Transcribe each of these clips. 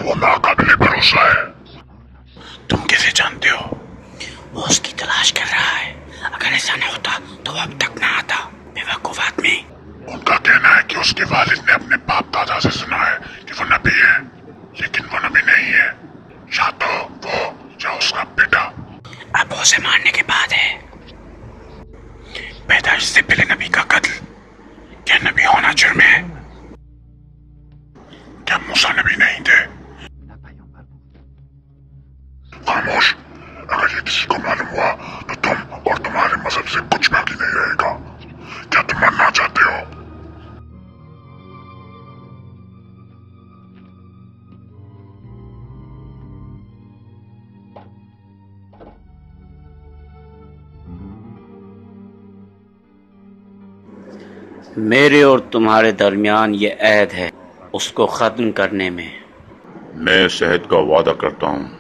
वो नाकाबिले भरोसा है। तुम कैसे जानते हो? वो उसकी तलाश कर रहा है। अगर ऐसा न होता तो वो अब तक ना आता। बेवकूफ आदमी। उनका कहना है कि उसके वालिद ने अपने बाप दादा से सुना है कि वो नबी है, लेकिन वो नबी नहीं है। या तो वो या उसका बेटा। अब वो उसे मारने के बाद है। पैदाइश से पहले नबी का कत्ल, क्या नबी होना जुर्म है? क्या मूसा नबी नहीं थे? खामोश। अगर ये किसी को मालूम हुआ तो तुम और तुम्हारे मजहब से कुछ बाकी नहीं रहेगा। क्या तुम मरना चाहते हो? मेरे और तुम्हारे दरमियान ये अहद है, उसको खत्म करने में। मैं शहद का वादा करता हूँ।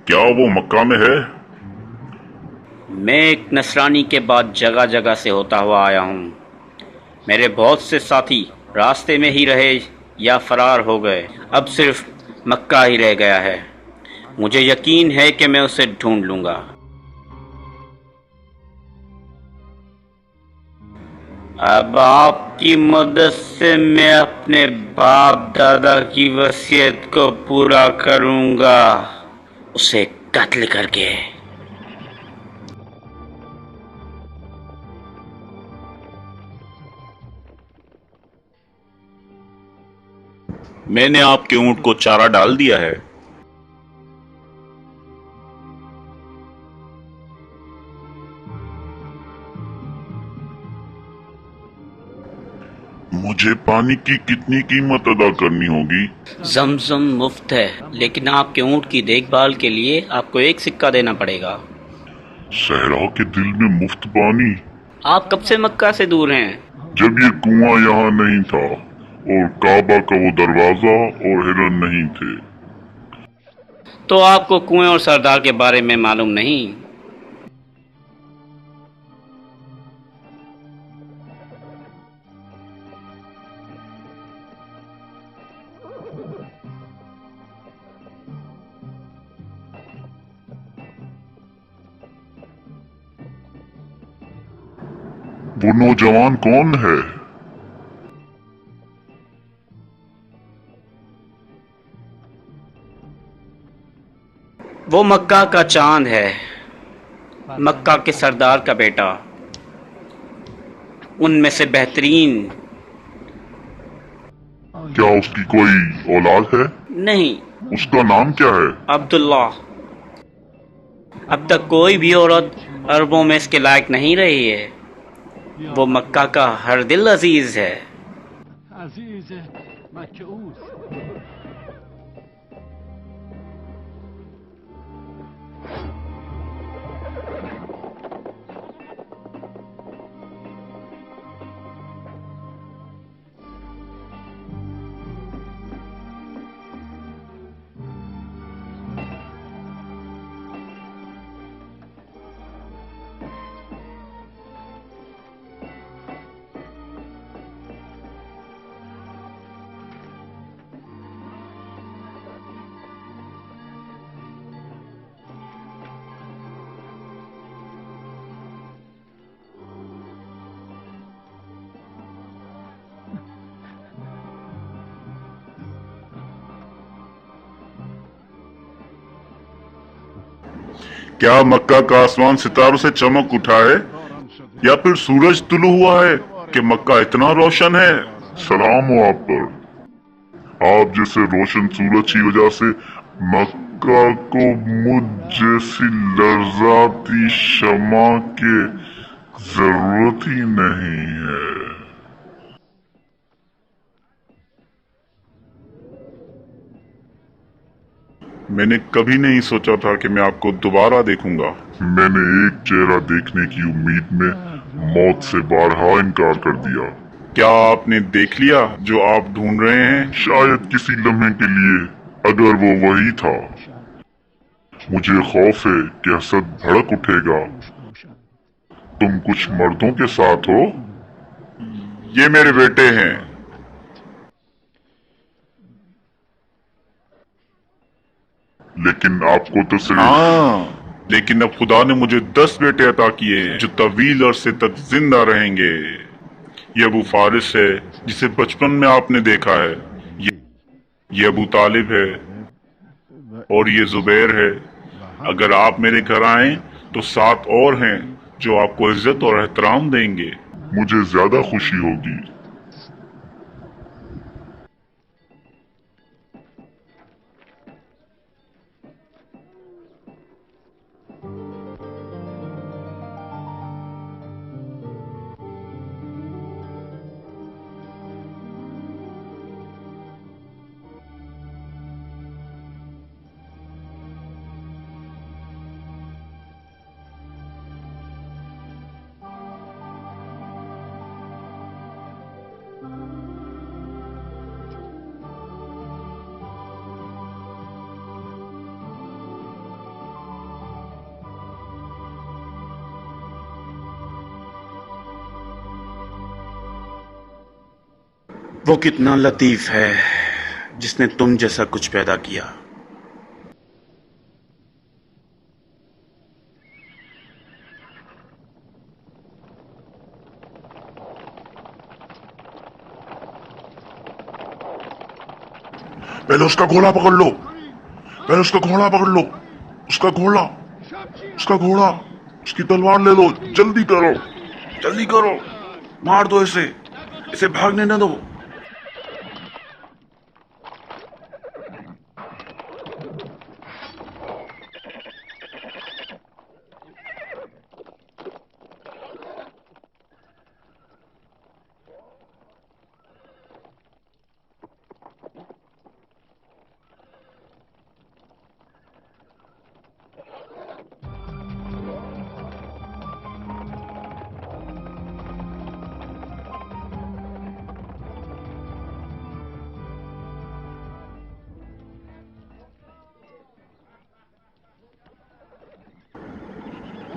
क्या वो मक्का में है? मैं एक नसरानी के बाद जगह जगह से होता हुआ आया हूँ। मेरे बहुत से साथी रास्ते में ही रहे या फरार हो गए। अब सिर्फ मक्का ही रह गया है। मुझे यकीन है कि मैं उसे ढूंढ लूँगा। अब आपकी मदद से मैं अपने बाप दादा की वसीयत को पूरा करूँगा, उसे कत्ल करके। मैंने आपके ऊंट को चारा डाल दिया है। मुझे पानी की कितनी कीमत अदा करनी होगी? जमजम मुफ्त है, लेकिन आपके ऊंट की देखभाल के लिए आपको एक सिक्का देना पड़ेगा। सहरा के दिल में मुफ्त पानी? आप कब से मक्का से दूर हैं? जब ये कुआं यहाँ नहीं था और काबा का वो दरवाजा और हिरन नहीं थे। तो आपको कुएं और सरदार के बारे में मालूम नहीं? वो नौजवान कौन है? वो मक्का का चांद है, मक्का के सरदार का बेटा, उनमें से बेहतरीन। क्या उसकी कोई औलाद है? नहीं। उसका नाम क्या है? अब्दुल्ला। अब तक कोई भी औरत अरबों में इसके लायक नहीं रही है। वो मक्का का हर दिल अजीज है। क्या मक्का का आसमान सितारों से चमक उठा है या फिर सूरज तुलू हुआ है कि मक्का इतना रोशन है? सलाम हो आप पर। आप जैसे रोशन सूरज की वजह से मक्का को मुझ जैसी लर्जाती शमा के जरूरत ही नहीं है। मैंने कभी नहीं सोचा था कि मैं आपको दोबारा देखूंगा। मैंने एक चेहरा देखने की उम्मीद में मौत से बारहा इनकार कर दिया। क्या आपने देख लिया जो आप ढूंढ रहे हैं? शायद किसी लम्हे के लिए, अगर वो वही था। मुझे खौफ है कि हसद भड़क उठेगा। तुम कुछ मर्दों के साथ हो? ये मेरे बेटे हैं। लेकिन आपको तो सिर्फ हाँ, लेकिन अब खुदा ने मुझे 10 बेटे अता किए हैं जो तवील अरसे तक जिंदा रहेंगे। ये अबू फारिस है जिसे बचपन में आपने देखा है, ये अबू तालिब है और ये जुबैर है। अगर आप मेरे घर आए तो 7 और हैं जो आपको इज्जत और एहतराम देंगे। मुझे ज्यादा खुशी होगी। वो कितना लतीफ है जिसने तुम जैसा कुछ पैदा किया। पहले उसका घोड़ा पकड़ लो, पहले उसका घोड़ा पकड़ लो, उसका घोड़ा, उसका घोड़ा, उसकी तलवार ले लो, जल्दी करो, जल्दी करो, मार दो इसे, इसे भागने न दो।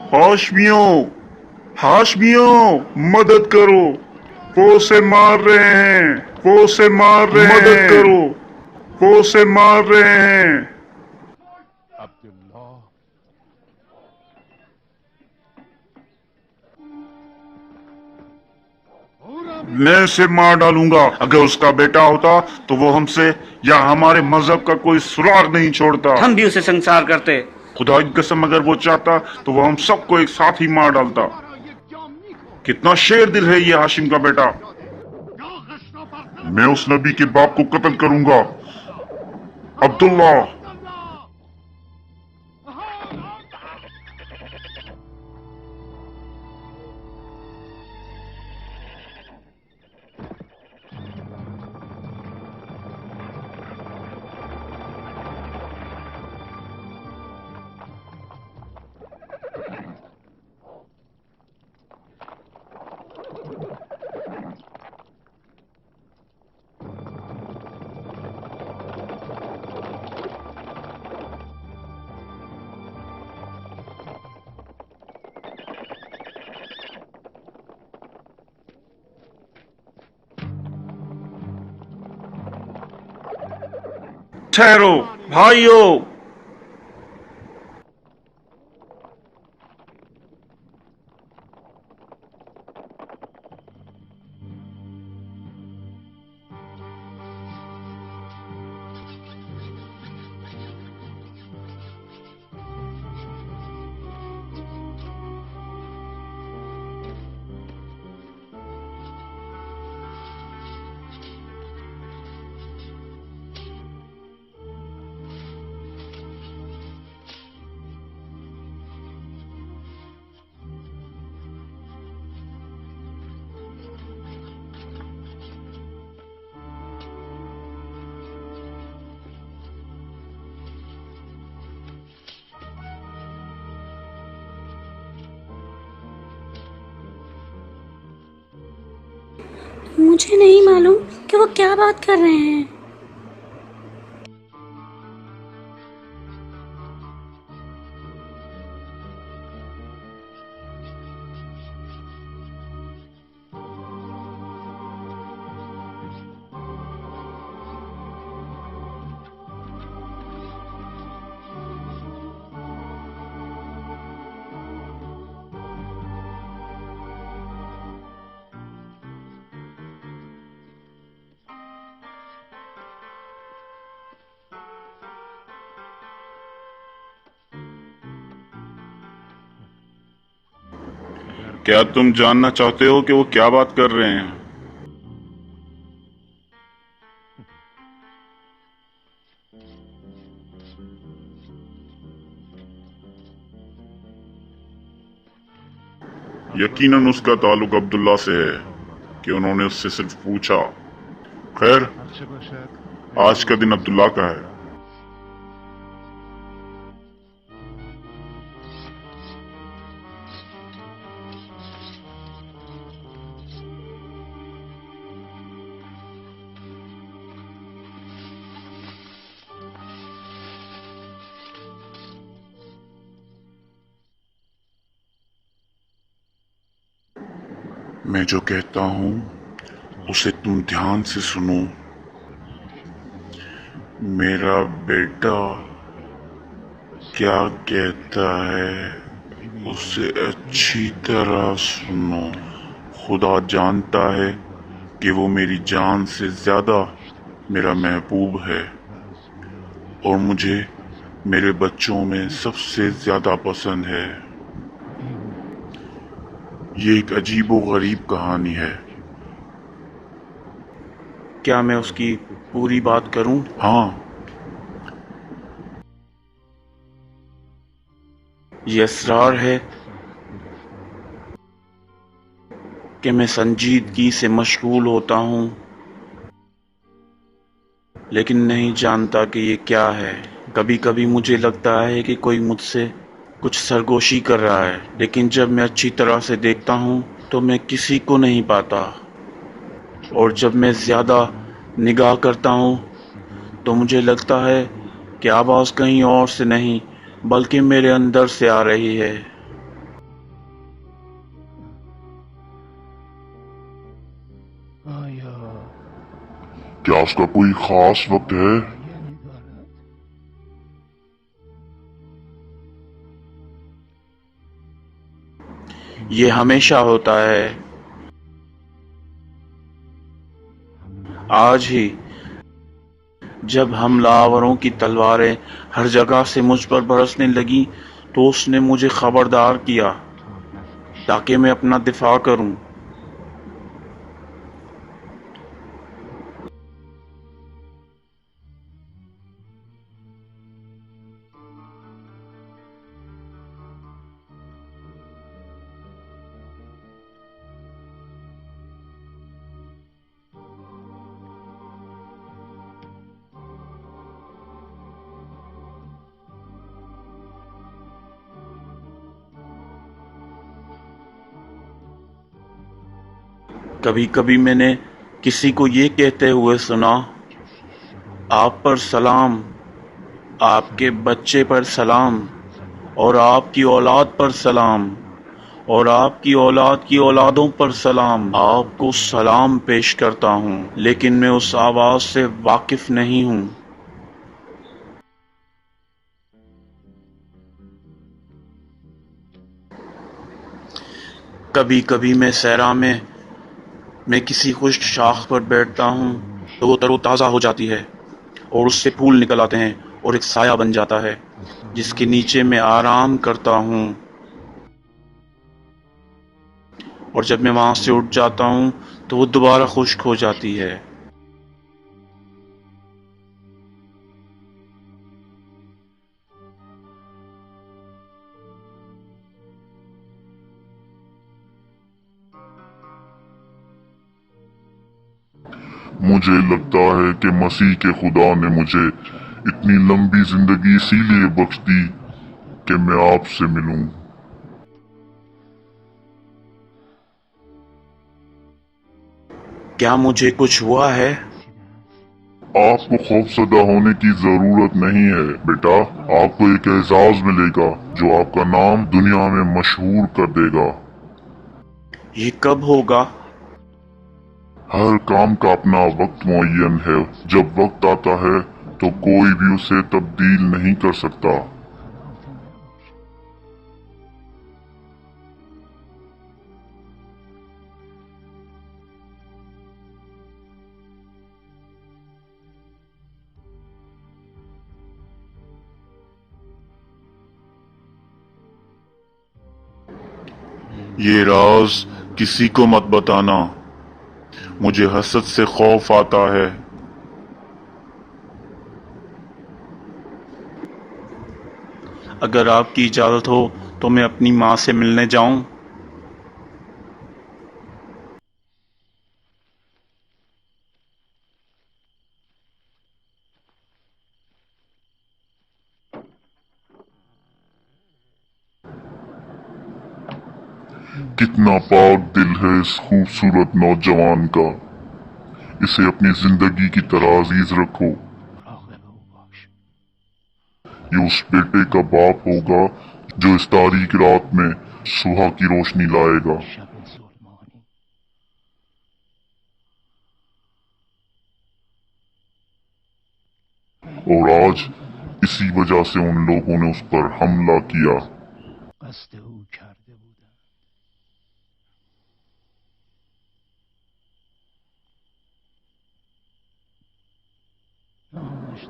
हाशमियों, हाशमियों, मदद करो, वो उसे मार रहे हैं, वो उसे मार रहे हैं, मदद करो, वो उसे मार रहे हैं। मैं उसे मार डालूंगा। अगर उसका बेटा होता तो वो हमसे या हमारे मजहब का कोई सुराग नहीं छोड़ता। हम भी उसे संसार करते। खुदा की कसम, अगर वो चाहता तो वो हम सबको एक साथ ही मार डालता। कितना शेर दिल है ये हाशिम का बेटा। मैं उस नबी के बाप को कत्ल करूंगा, अब्दुल्ला। ठहरो भाइयों, मुझे नहीं मालूम कि वो क्या बात कर रहे हैं। क्या तुम जानना चाहते हो कि वो क्या बात कर रहे हैं? यकीनन उसका ताल्लुक अब्दुल्ला से है कि उन्होंने उससे सिर्फ पूछा। खैर, आज का दिन अब्दुल्ला का है। मैं जो कहता हूं उसे तुम ध्यान से सुनो। मेरा बेटा क्या कहता है उसे अच्छी तरह सुनो। खुदा जानता है कि वो मेरी जान से ज्यादा मेरा महबूब है और मुझे मेरे बच्चों में सबसे ज्यादा पसंद है। ये एक अजीबो गरीब कहानी है। क्या मैं उसकी पूरी बात करूं? हाँ, ये असरार है कि मैं संजीदगी से मशगूल होता हूं, लेकिन नहीं जानता कि ये क्या है। कभी कभी मुझे लगता है कि कोई मुझसे कुछ सरगोशी कर रहा है, लेकिन जब मैं अच्छी तरह से देखता हूं तो मैं किसी को नहीं पाता, और जब मैं ज्यादा निगाह करता हूं तो मुझे लगता है कि आवाज कहीं और से नहीं बल्कि मेरे अंदर से आ रही है। क्या उसका कोई खास वक्त है? ये हमेशा होता है। आज ही जब हमलावरों की तलवारें हर जगह से मुझ पर बरसने लगी तो उसने मुझे खबरदार किया ताकि मैं अपना दिफा करूं। कभी कभी मैंने किसी को ये कहते हुए सुना, आप पर सलाम, आपके बच्चे पर सलाम, और आपकी औलाद पर सलाम, और आपकी औलाद की औलादों पर सलाम। आपको सलाम पेश करता हूँ, लेकिन मैं उस आवाज से वाकिफ नहीं हूँ। कभी कभी मैं सहरा में मैं किसी खुश्क शाख पर बैठता हूँ तो वो तरोताज़ा हो जाती है और उससे फूल निकल आते हैं और एक साया बन जाता है जिसके नीचे मैं आराम करता हूँ। और जब मैं वहां से उठ जाता हूँ तो वो दोबारा खुश्क हो जाती है। मुझे लगता है कि मसीह के खुदा ने मुझे इतनी लंबी जिंदगी इसीलिए बख्श दी कि मैं आपसे मिलूं। क्या मुझे कुछ हुआ है? आपको खौफजदा होने की जरूरत नहीं है बेटा। आपको एक एजाज मिलेगा जो आपका नाम दुनिया में मशहूर कर देगा। ये कब होगा? हर काम का अपना वक्त मुअय्यन है। जब वक्त आता है तो कोई भी उसे तब्दील नहीं कर सकता। یہ راز کسی کو مت بتانا، مجھے حسد سے خوف آتا ہے۔ اگر آپ کی اجازت ہو تو میں اپنی ماں سے ملنے جاؤں؟ کتنا پاک دل ہے اس خوبصورت نوجوان کا، اسے اپنی زندگی کی طرح عزیز رکھو۔ یہ اس بیٹے کا باپ ہوگا جو اس تاریک رات میں صبح کی روشنی لائے گا۔ اور آج اسی وجہ سے ان لوگوں نے اس پر حملہ کیا۔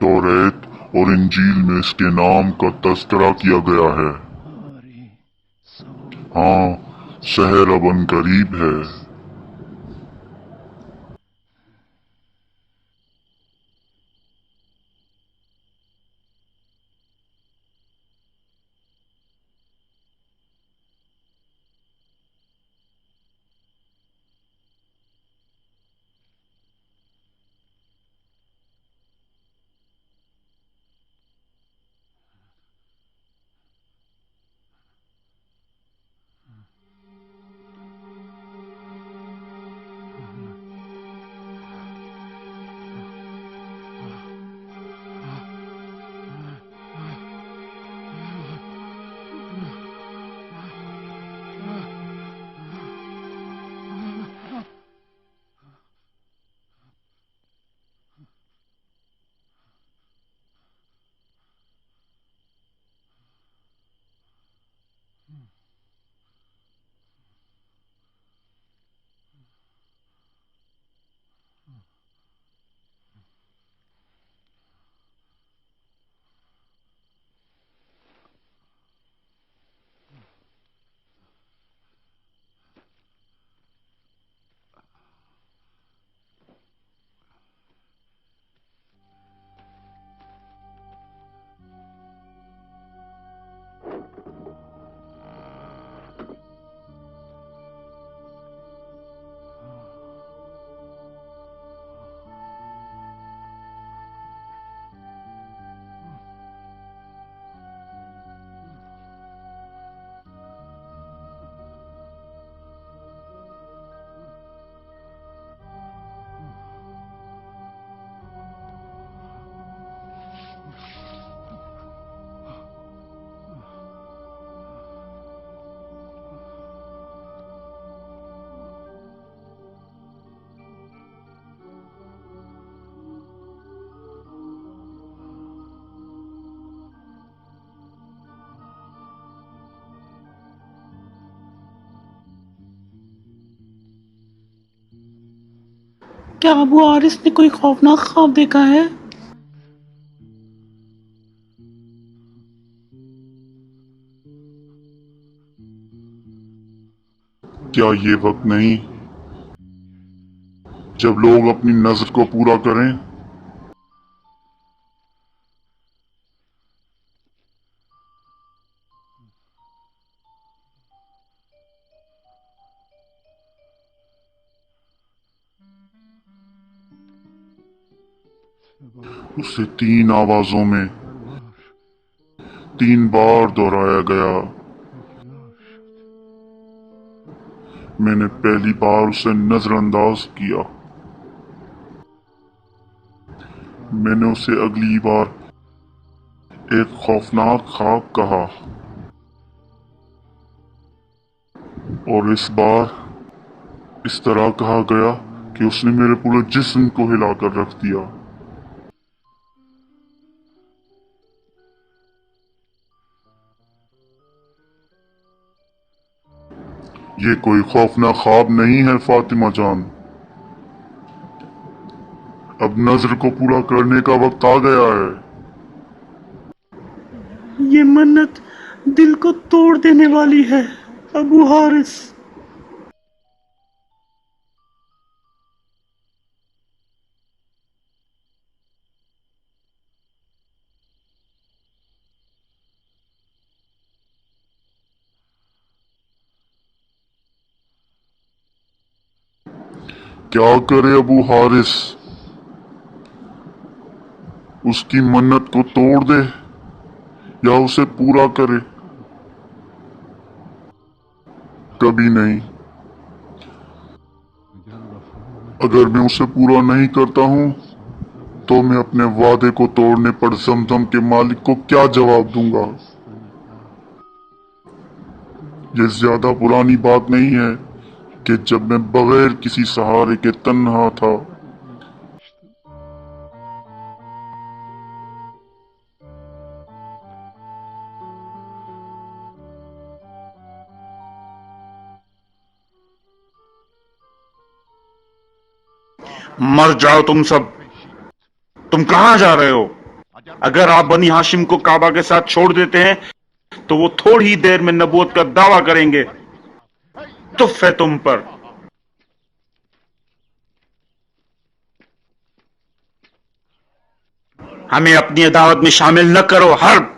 توریت اور انجیل میں اس کے نام کا تذکرہ کیا گیا ہے۔ ہاں، شہر اب ان قریب ہے۔ کیا ابو حارث نے کوئی خوفناک خواب دیکھا ہے؟ کیا یہ وقت نہیں جب لوگ اپنی نظر کو پورا کریں؟ اسے 3 آوازوں میں 3 بار دہرایا گیا۔ میں نے پہلی بار اسے نظر انداز کیا، میں نے اسے اگلی بار ایک خوفناک خواب کہا، اور اس بار اس طرح کہا گیا کہ اس نے میرے پورے جسم کو ہلا کر رکھ دیا۔ یہ کوئی خوفناک خواب نہیں ہے فاطمہ جان، اب نظر کو پورا کرنے کا وقت آ گیا ہے۔ یہ منت دل کو توڑ دینے والی ہے ابو حارث۔ क्या करे अबू हारिस, उसकी मन्नत को तोड़ दे या उसे पूरा करे? कभी नहीं। अगर मैं उसे पूरा नहीं करता हूं तो मैं अपने वादे को तोड़ने पर जमजम के मालिक को क्या जवाब दूंगा? ये ज्यादा पुरानी बात नहीं है कि जब मैं बगैर किसी सहारे के तन्हा था। मर जाओ तुम सब। तुम कहां जा रहे हो? अगर आप बनी हाशिम को काबा के साथ छोड़ देते हैं तो वो थोड़ी ही देर में नबूवत का दावा करेंगे। तुफ है तुम पर। हमें अपनी अदावत में शामिल न करो हर्ब।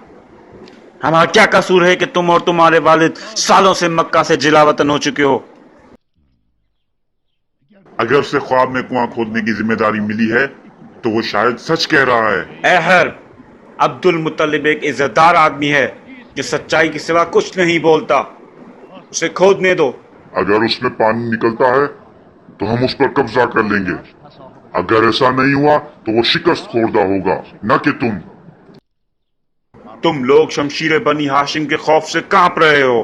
हमारा क्या कसूर है कि तुम और तुम्हारे वालिद सालों से मक्का से जिलावतन हो चुके हो? अगर उसे ख्वाब में कुआं खोदने की जिम्मेदारी मिली है तो वो शायद सच कह रहा है। ए हर्ब, अब्दुल मुत्तलिब एक इज्जतदार आदमी है जो सच्चाई के सिवा कुछ नहीं बोलता। उसे खोदने दो। अगर उसमें पानी निकलता है तो हम उस पर कब्जा कर लेंगे। अगर ऐसा नहीं हुआ तो वो शिकस्त खोरदा होगा, न कि तुम। तुम लोग शमशीर बनी हाशिम के खौफ से कांप रहे हो।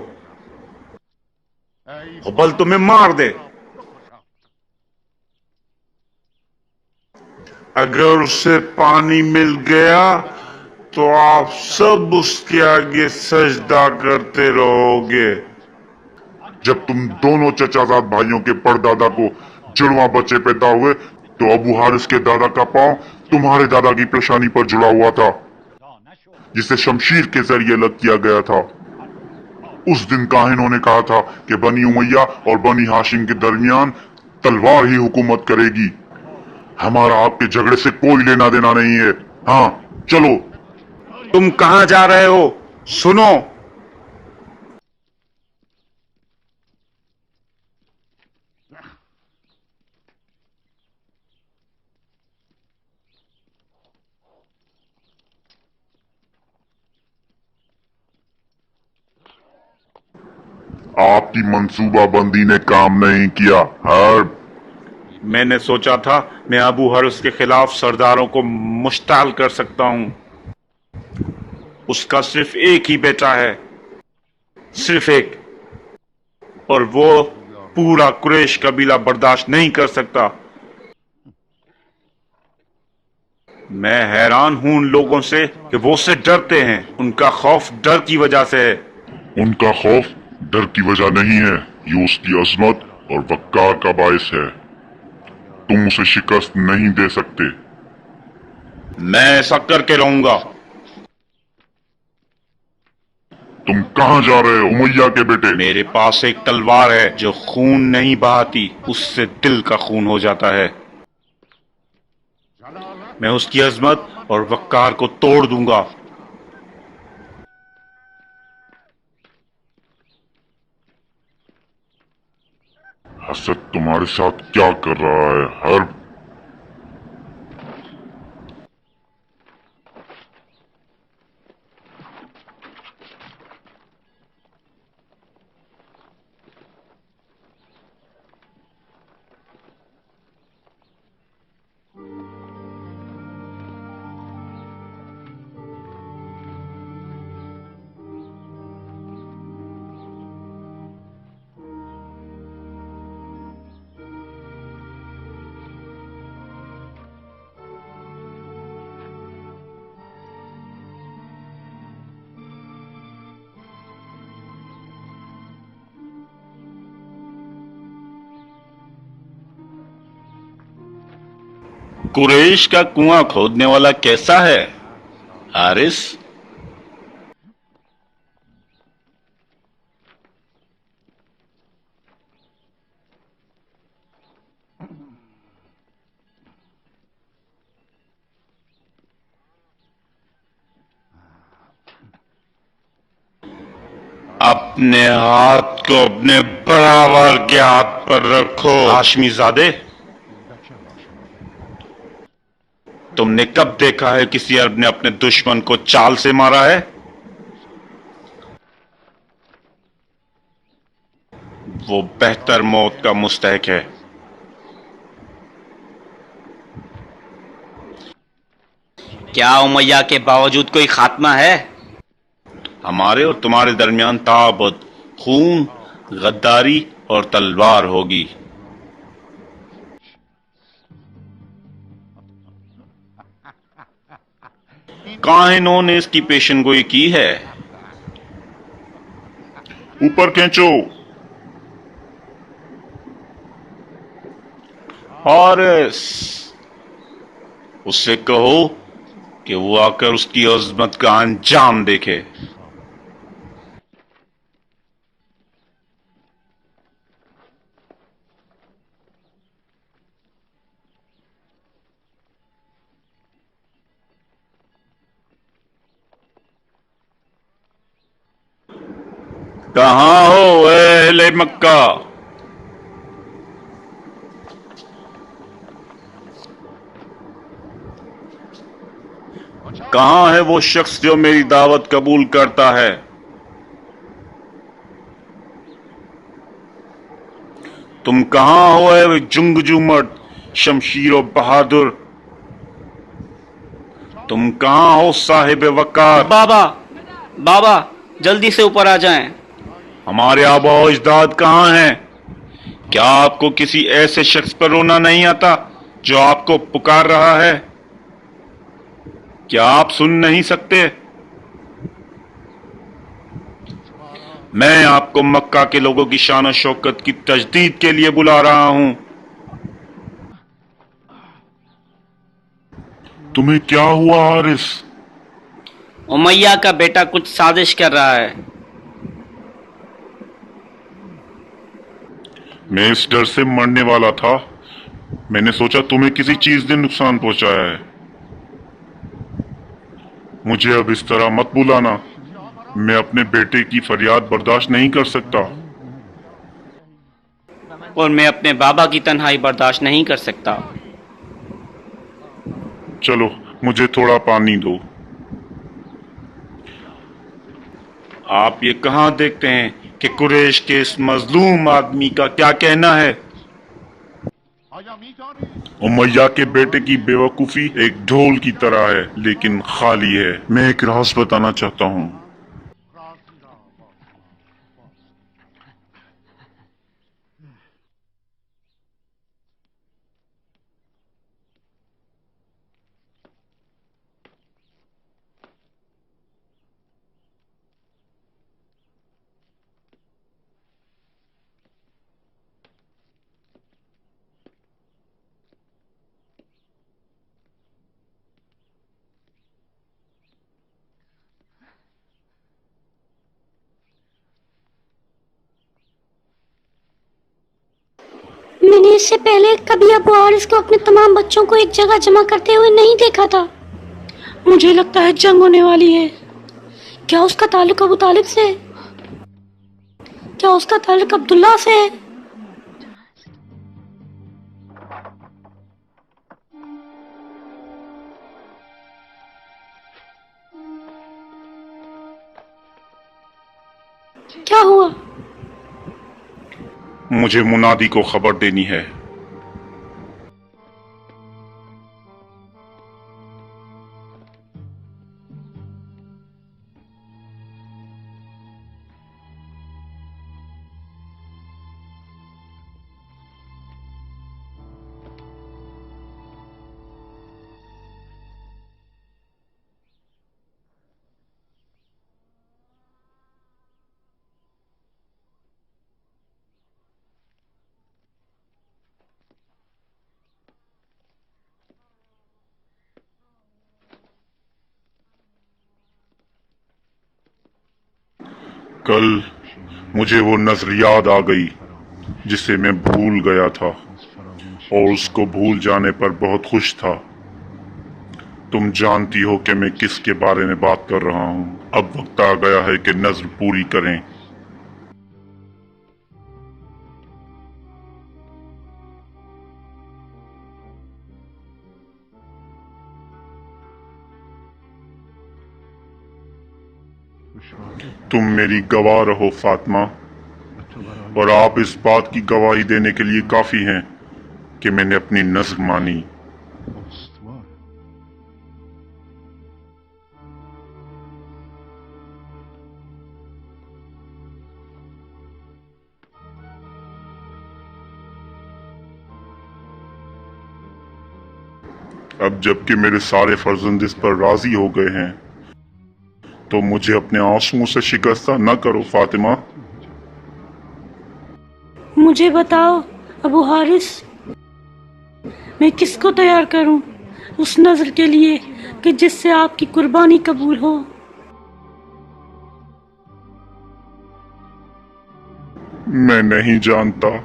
हुबल तुम्हें मार दे। अगर उसे पानी मिल गया तो आप सब उसके आगे सजदा करते रहोगे। जब तुम दोनों चचाजाद भाइयों के परदादा को जुड़वा बच्चे पैदा हुए तो अबू हारिस के दादा का पांव तुम्हारे दादा की पेशानी पर जुड़ा हुआ था, जिसे शमशीर के जरिए अलग किया गया था। उस दिन काहिनों ने कहा था कि बनी उमैया और बनी हाशिम के दरमियान तलवार ही हुकूमत करेगी। हमारा आपके झगड़े से कोई लेना देना नहीं है। हाँ, चलो। तुम कहां जा रहे हो? सुनो। आपकी मंसूबाबंदी ने काम नहीं किया हर्ब। मैंने सोचा था मैं अबू हर्स के खिलाफ सरदारों को मुश्ताल कर सकता हूं। उसका सिर्फ एक ही बेटा है, सिर्फ एक, और वो पूरा कुरैश कबीला बर्दाश्त नहीं कर सकता। मैं हैरान हूं उन लोगों से कि वो उससे डरते हैं। उनका खौफ डर की वजह से है। उनका खौफ डर की वजह नहीं है, ये उसकी अजमत और वक्कार का बायस है। तुम उसे शिकस्त नहीं दे सकते। मैं ऐसा करके रहूंगा। तुम कहां जा रहे हो उमैया के बेटे? मेरे पास एक तलवार है जो खून नहीं बहाती, उससे दिल का खून हो जाता है। मैं उसकी अजमत और वक्कार को तोड़ दूंगा। हसद तुम्हारे साथ क्या कर रहा है हर्ब? कुरैश का कुआं खोदने वाला कैसा है हारिस? अपने हाथ को अपने बराबर के हाथ पर रखो। हाशमी ज़ादे, तुमने कब देखा है किसी अरब ने अपने दुश्मन को चाल से मारा है? वो बेहतर मौत का मुस्तहक है। क्या उमैया के बावजूद कोई खात्मा है? हमारे और तुम्हारे दरमियान ताबत, खून, गद्दारी और तलवार होगी। काहिनों ने इसकी पेशनगोई की है। ऊपर खींचो। हारिस, उससे कहो कि वो आकर उसकी अजमत का अंजाम देखे। कहाँ हो अहले मक्का? कहाँ है वो शख्स जो मेरी दावत कबूल करता है? तुम कहाँ हो ऐ जुंगजू मर्द, शमशीर और बहादुर? तुम कहाँ हो साहिब वकार? बाबा, बाबा, जल्दी से ऊपर आ जाएं। हमारे आबा और अजदाद कहाँ हैं? क्या आपको किसी ऐसे शख्स पर रोना नहीं आता जो आपको पुकार रहा है? क्या आप सुन नहीं सकते? मैं आपको मक्का के लोगों की शान और शौकत की तजदीद के लिए बुला रहा हूं। तुम्हें क्या हुआ हारिस? उमैया का बेटा कुछ साजिश कर रहा है। मैं इस डर से मरने वाला था। मैंने सोचा तुम्हें किसी चीज ने नुकसान पहुंचाया है। मुझे अब इस तरह मत बुलाना। मैं अपने बेटे की फरियाद बर्दाश्त नहीं कर सकता। और मैं अपने बाबा की तन्हाई बर्दाश्त नहीं कर सकता। चलो, मुझे थोड़ा पानी दो। आप ये कहां देखते हैं कि कुरैश के इस मजलूम आदमी का क्या कहना है? उमैया के बेटे की बेवकूफी एक ढोल की तरह है, लेकिन खाली है। मैं एक राज बताना चाहता हूँ। मैंने इससे पहले कभी अबू हारिस को अपने तमाम बच्चों को एक जगह जमा करते हुए नहीं देखा था। मुझे लगता है जंग होने वाली है। क्या उसका ताल्लुक अबू तालिब से है? क्या उसका ताल्लुक अब्दुल्ला से है? क्या हुआ? मुझे मुनादी को खबर देनी है। कल मुझे वो नजर याद आ गई जिसे मैं भूल गया था, और उसको भूल जाने पर बहुत खुश था। तुम जानती हो कि मैं किसके बारे में बात कर रहा हूँ। अब वक्त आ गया है कि नजर पूरी करें। तुम मेरी गवाह रहो फातिमा, और आप इस बात की गवाही देने के लिए काफी हैं कि मैंने अपनी नज़्र मानी। अब जबकि मेरे सारे फर्जंद इस पर राजी हो गए हैं, तो मुझे अपने आंसुओं से शिकस्ता न करो फातिमा। मुझे बताओ अबू हारिस, मैं किसको तैयार करूं उस नज़र के लिए कि जिससे आपकी कुर्बानी कबूल हो? मैं नहीं जानता।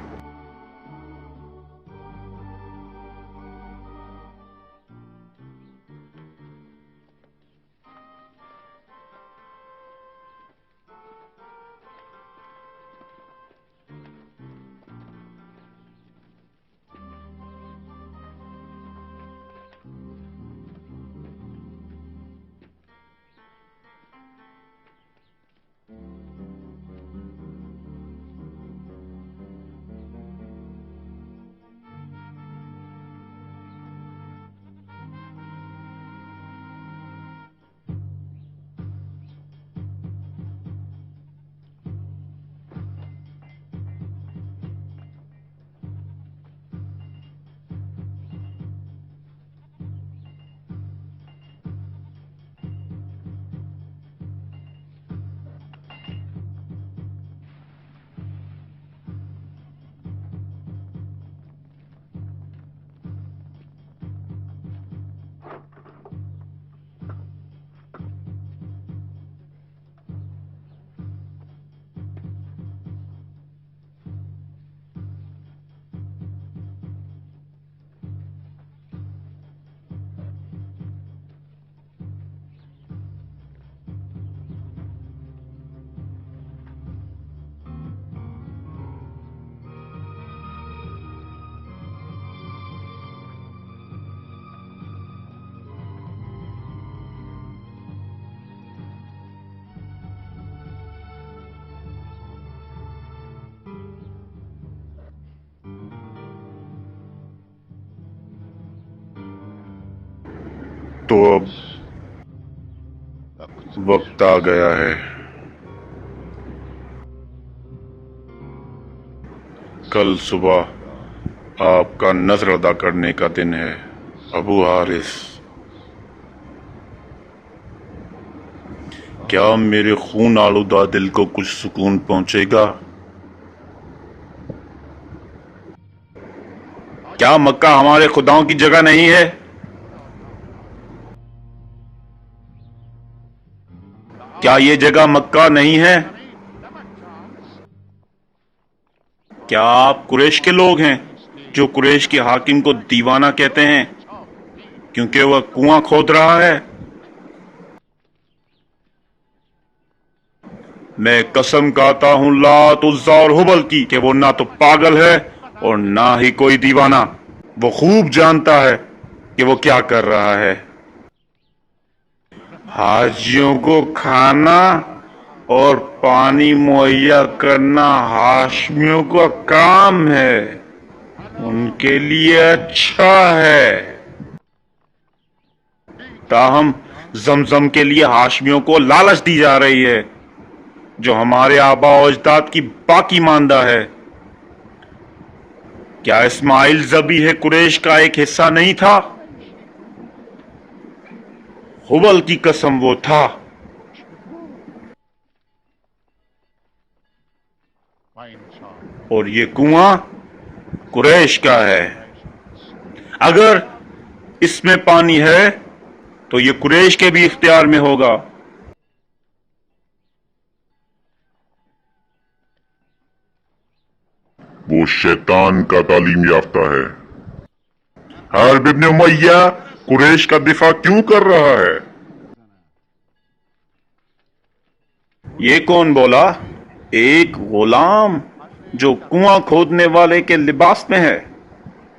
तो अब वक्त आ गया है। कल सुबह आपका नज़र अदा करने का दिन है अबू हारिस। क्या मेरे खून आलूदा दिल को कुछ सुकून पहुंचेगा? क्या मक्का हमारे खुदाओं की जगह नहीं है? क्या ये जगह मक्का नहीं है? क्या आप कुरैश के लोग हैं जो कुरैश के हाकिम को दीवाना कहते हैं क्योंकि वह कुआं खोद रहा है? मैं कसम खाता हूं लात, उज़्ज़ा और हुबल की कि वो ना तो पागल है और ना ही कोई दीवाना। वो खूब जानता है कि वो क्या कर रहा है। हाजियों को खाना और पानी मुहैया करना हाशमियों का काम है, उनके लिए अच्छा है। ताहम जमजम के लिए हाशमियों को लालच दी जा रही है जो हमारे आबा और अजदाद की बाकी मानदा है। क्या इस्माइल ज़बीह कुरैश का एक हिस्सा नहीं था? हुबल की कसम वो था। और ये कुआं कुरैश का है। अगर इसमें पानी है तो ये कुरैश के भी इख्तियार में होगा। वो शैतान का तालीम याफ्ता है। हर्ब इब्न उमय्या कुरैश का दिफा क्यों कर रहा है? ये कौन बोला? एक गुलाम जो कुआं खोदने वाले के लिबास में है,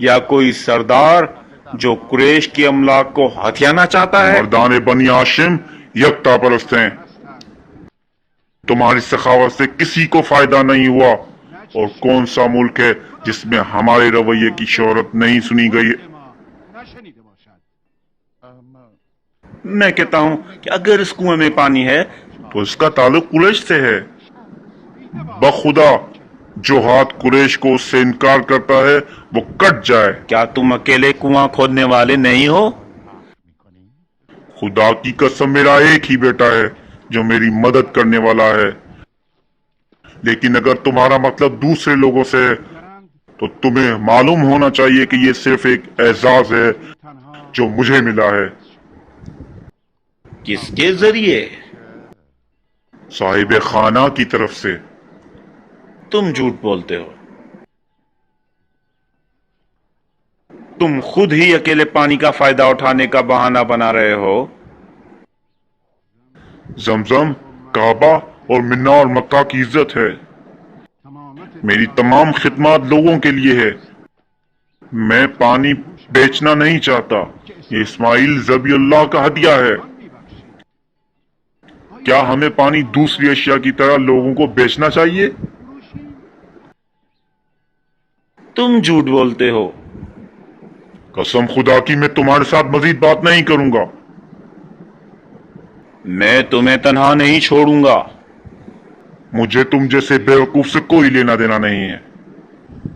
या कोई सरदार जो कुरैश की अमलाक को हथियाना चाहता है? मर्दाने बनी हाशिम यकता परस्त हैं। तुम्हारी सखावत से किसी को फायदा नहीं हुआ। और कौन सा मुल्क है जिसमें हमारे रवैये की शोहरत नहीं सुनी गई? मैं कहता हूँ कि अगर इस कुएं में पानी है तो इसका ताल्लुक कुरैश से है। बखुदा जो हाथ कुरैश को उससे इनकार करता है वो कट जाए। क्या तुम अकेले कुआं खोदने वाले नहीं हो? खुदा की कसम मेरा एक ही बेटा है जो मेरी मदद करने वाला है। लेकिन अगर तुम्हारा मतलब दूसरे लोगों से है तो तुम्हें मालूम होना चाहिए कि ये सिर्फ एक एजाज है जो मुझे मिला है। किसके जरिए? साहिब खाना की तरफ से। तुम झूठ बोलते हो। तुम खुद ही अकेले पानी का फायदा उठाने का बहाना बना रहे हो। जमजम, काबा और मिन्ना और मक्का की इज्जत है। मेरी तमाम खिदमत लोगों के लिए है। मैं पानी बेचना नहीं चाहता। ये इस्माइल ज़बीउल्लाह का हदिया है। क्या हमें पानी दूसरी अशिया की तरह लोगों को बेचना चाहिए? तुम झूठ बोलते हो। कसम खुदा की मैं तुम्हारे साथ मजीद बात नहीं करूंगा। मैं तुम्हें तन्हा नहीं छोड़ूंगा। मुझे तुम जैसे बेवकूफ से कोई लेना देना नहीं है।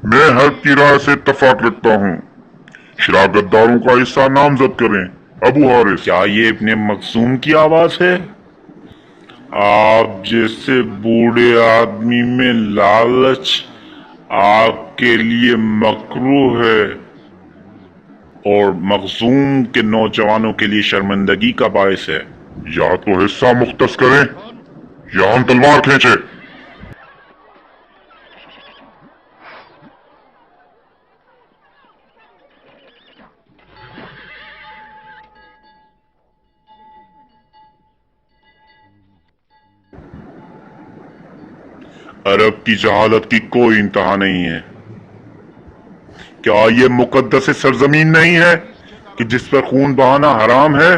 मैं हर की राय से इत्तफाक रखता हूँ। शराकतदारों का हिस्सा नामजद करें। अबू हारिस। क्या ये इब्ने मखसूम की आवाज है? आप जैसे बूढ़े आदमी में लालच आपके लिए मकरूह है और मखसूम के नौजवानों के लिए शर्मिंदगी का बायस है। या तो हिस्सा मुख्तस करें या हम तलवार खींचे। अरब की जहालत की कोई इंतहा नहीं है। क्या ये मुकद्दस सरजमीन नहीं है कि जिस पर खून बहाना हराम है?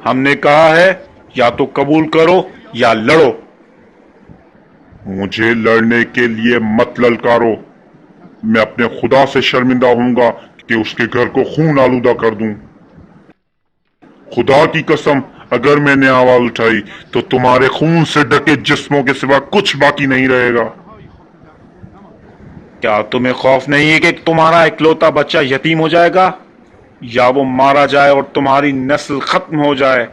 हमने कहा है या तो कबूल करो या लड़ो। मुझे लड़ने के लिए मत ललकारो। मैं अपने खुदा से शर्मिंदा होऊंगा कि उसके घर को खून आलूदा कर दूं। खुदा की कसम, अगर मैंने आवाज उठाई तो तुम्हारे खून से ढके जिस्मों के सिवा कुछ बाकी नहीं रहेगा। क्या तुम्हें खौफ नहीं है कि तुम्हारा इकलौता बच्चा यतीम हो जाएगा या वो मारा जाए और तुम्हारी नस्ल खत्म हो जाए?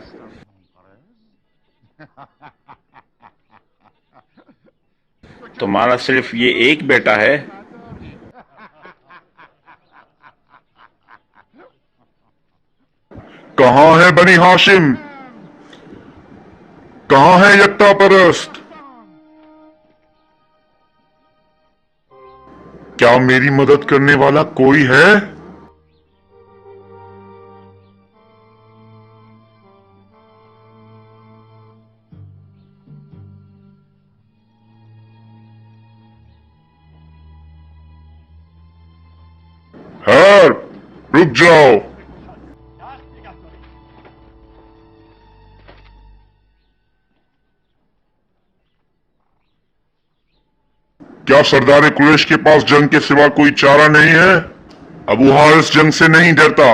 तुम्हारा सिर्फ ये एक बेटा है। कहां है बनी हाशिम? कहां है यत्ता परस्त? क्या मेरी मदद करने वाला कोई है? है? रुक जाओ। क्या सरदार कुरैश के पास जंग के सिवा कोई चारा नहीं है? अबू हारिस जंग से नहीं डरता,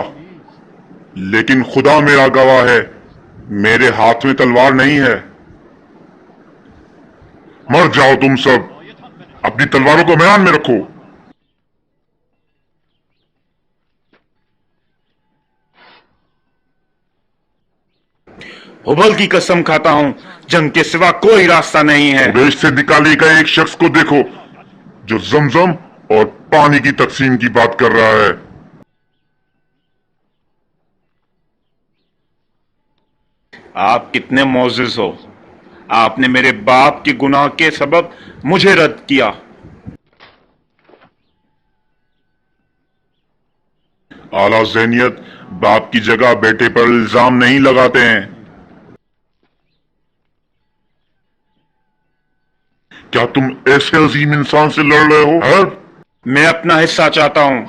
लेकिन खुदा मेरा गवाह है, मेरे हाथ में तलवार नहीं है। मर जाओ तुम सब। अपनी तलवारों को मैदान में रखो। हुबल की कसम खाता हूं, जंग के सिवा कोई रास्ता नहीं है। कुरैश से निकाले गए एक शख्स को देखो जो जमजम और पानी की तकसीम की बात कर रहा है। आप कितने मोअज़्ज़िज़ हो। आपने मेरे बाप के गुनाह के सबब मुझे रद्द किया। आला ज़हनियत बाप की जगह बेटे पर इल्जाम नहीं लगाते हैं। क्या तुम ऐसे अजीम इंसान से लड़ रहे हो? है? मैं अपना हिस्सा चाहता हूं।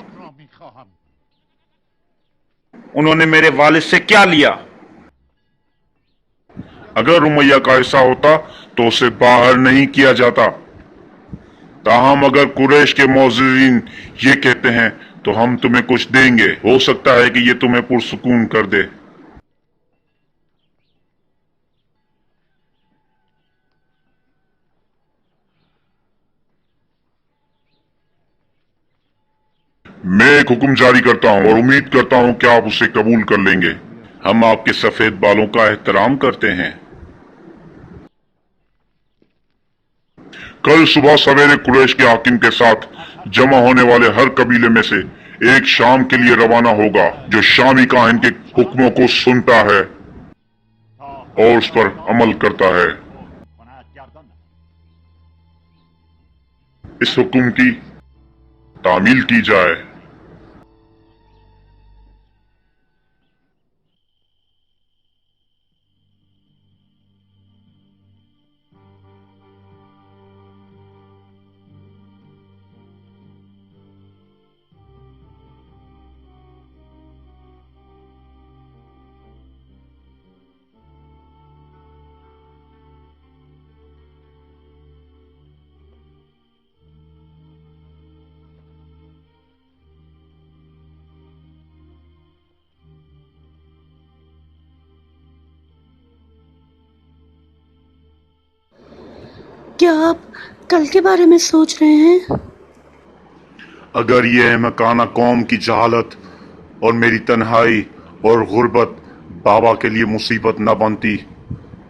उन्होंने मेरे वालिद से क्या लिया? अगर रुमैया का हिस्सा होता तो उसे बाहर नहीं किया जाता। ताहम अगर कुरैश के मौज़िन ये कहते हैं तो हम तुम्हें कुछ देंगे, हो सकता है कि ये तुम्हें पुरसुकून कर दे। मैं एक हुक्म जारी करता हूँ और उम्मीद करता हूँ कि आप उसे कबूल कर लेंगे। हम आपके सफेद बालों का एहतराम करते हैं। कल सुबह सवेरे कुरैश के हाकिम के साथ जमा होने वाले हर कबीले में से एक शाम के लिए रवाना होगा, जो शामी काहिन के हुक्मों को सुनता है और उस पर अमल करता है। इस हुक्म की तामील की जाए। क्या आप कल के बारे में सोच रहे हैं? अगर यह मकाना कौम की जहालत और मेरी तन्हाई और गुर्बत बाबा के लिए मुसीबत न बनती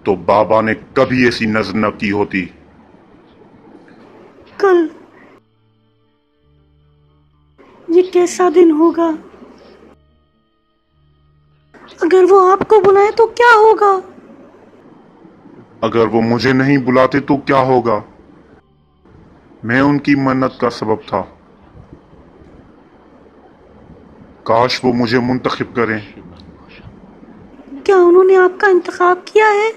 तो बाबा ने कभी ऐसी नजर न की होती। कल ये कैसा दिन होगा? अगर वो आपको बुलाए तो क्या होगा? अगर वो मुझे नहीं बुलाते तो क्या होगा? मैं उनकी मन्नत का सबब था। काश वो मुझे मुंतखब करें। क्या उन्होंने आपका इंतखाब किया है?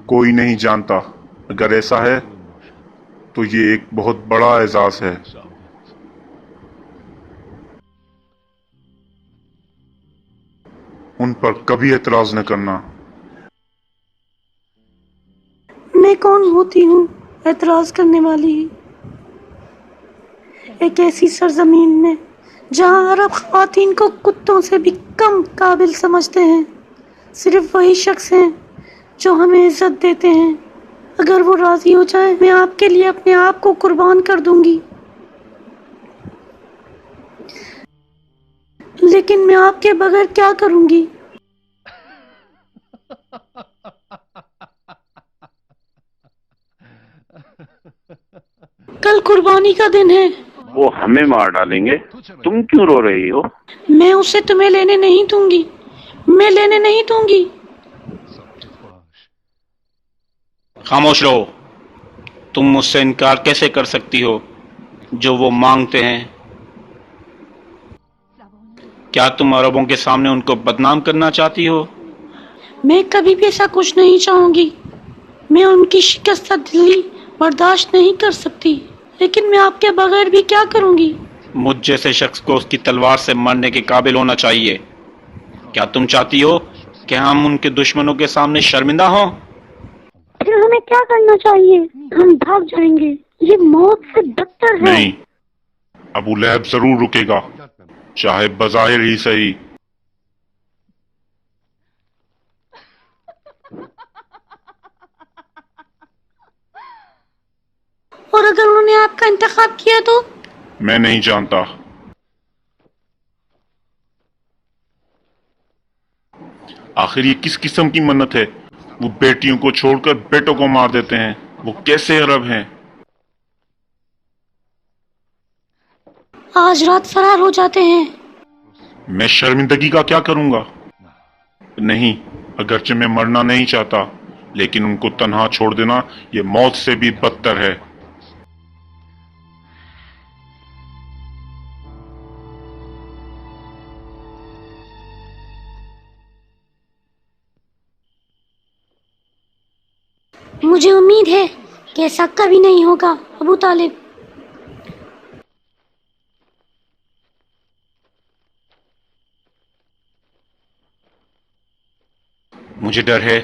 कोई नहीं जानता। अगर ऐसा है तो ये एक बहुत बड़ा एजाज है। उन पर कभी एतराज न करना। मैं कौन होती हूँ एतराज करने वाली? एक ऐसी सरजमीन में जहाँ अरब ख्वातीन को कुत्तों से भी कम काबिल समझते हैं, सिर्फ वही शख्स हैं जो हमें इज्जत देते हैं। अगर वो राजी हो जाए, मैं आपके लिए अपने आप को कुर्बान कर दूंगी। लेकिन मैं आपके बगैर क्या करूंगी? कल कुर्बानी का दिन है। वो हमें मार डालेंगे, तुम क्यों रो रही हो? मैं उसे तुम्हें लेने नहीं दूंगी। मैं लेने नहीं दूंगी। खामोश रहो। तुम मुझसे इनकार कैसे कर सकती हो जो वो मांगते हैं? क्या तुम अरबों के सामने उनको बदनाम करना चाहती हो? मैं कभी भी ऐसा कुछ नहीं चाहूंगी। मैं उनकी शिकस्त दिली बर्दाश्त नहीं कर सकती, लेकिन मैं आपके बगैर भी क्या करूंगी? मुझ जैसे शख्स को उसकी तलवार से मारने के काबिल होना चाहिए। क्या तुम चाहती हो कि हम उनके दुश्मनों के सामने शर्मिंदा हों? फिर हमें क्या करना चाहिए? हम भाग जाएंगे। ये मौत से बदतर है। नहीं, अबू लहब जरूर रुकेगा, चाहे बज़ाहिर ही सही। और अगर उन्होंने आपका इंतखाब किया तो? मैं नहीं जानता। आखिर ये किस किस्म की मन्नत है? वो बेटियों को छोड़कर बेटों को मार देते हैं। वो कैसे अरब हैं? आज रात फरार हो जाते हैं। मैं शर्मिंदगी का क्या करूंगा? नहीं, अगरचे मैं मरना नहीं चाहता, लेकिन उनको तन्हा छोड़ देना ये मौत से भी बदतर है। मुझे उम्मीद है कि ऐसा कभी नहीं होगा, अबू तालिब। मुझे डर है